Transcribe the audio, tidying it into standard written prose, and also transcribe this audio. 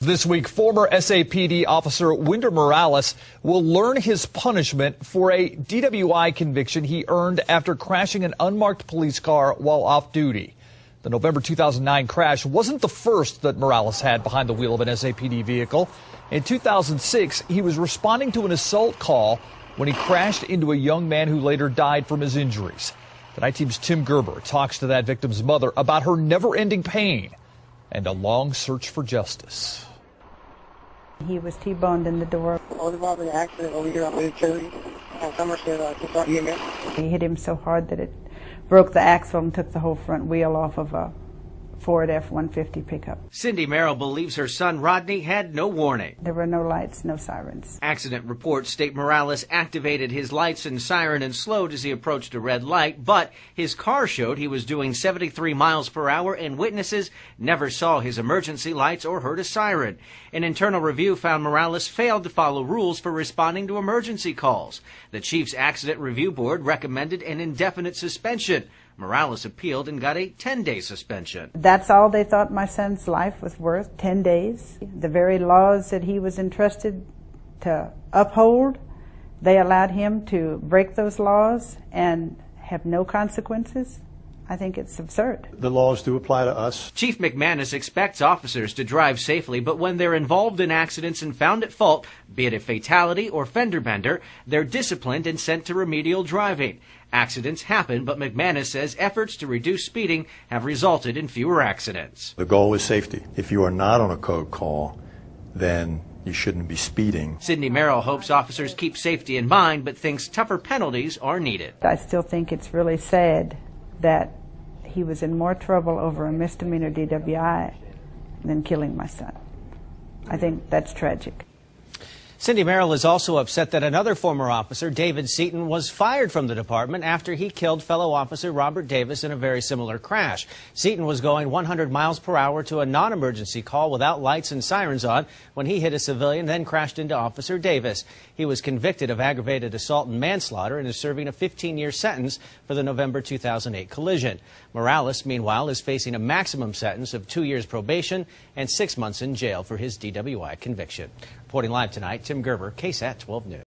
This week, former SAPD officer Winder Morales will learn his punishment for a DWI conviction he earned after crashing an unmarked police car while off duty. The November 2009 crash wasn't the first that Morales had behind the wheel of an SAPD vehicle. In 2006, he was responding to an assault call when he crashed into a young man who later died from his injuries. Tonight, Team's Tim Gerber talks to that victim's mother about her never-ending pain and a long search for justice. He was T-boned in the door. I was involved in an accident over here on the utility on Somerset. He hit him so hard that it broke the axle and took the whole front wheel off of a Ford F-150 pickup. Cindy Merrill believes her son Rodney had no warning. There were no lights, no sirens. Accident reports state Morales activated his lights and siren and slowed as he approached a red light, but his car showed he was doing 73 miles per hour, and witnesses never saw his emergency lights or heard a siren. An internal review found Morales failed to follow rules for responding to emergency calls. The Chief's Accident Review Board recommended an indefinite suspension. Morales appealed and got a 10-day suspension. That's all they thought my son's life was worth, 10 days. The very laws that he was entrusted to uphold, they allowed him to break those laws and have no consequences. I think it's absurd. The laws do apply to us. Chief McManus expects officers to drive safely, but when they're involved in accidents and found at fault, be it a fatality or fender bender, they're disciplined and sent to remedial driving. Accidents happen, but McManus says efforts to reduce speeding have resulted in fewer accidents. The goal is safety. If you are not on a code call, then you shouldn't be speeding. Cindy Merrill hopes officers keep safety in mind, but thinks tougher penalties are needed. I still think it's really sad that he was in more trouble over a misdemeanor DWI than killing my son. I think that's tragic. Cindy Merrill is also upset that another former officer, David Seaton, was fired from the department after he killed fellow officer Robert Davis in a very similar crash. Seaton was going 100 miles per hour to a non-emergency call without lights and sirens on when he hit a civilian, then crashed into Officer Davis. He was convicted of aggravated assault and manslaughter and is serving a 15-year sentence for the November 2008 collision. Morales, meanwhile, is facing a maximum sentence of 2 years probation and 6 months in jail for his DWI conviction. Reporting live tonight, Tim Gerber, KSAT 12 News.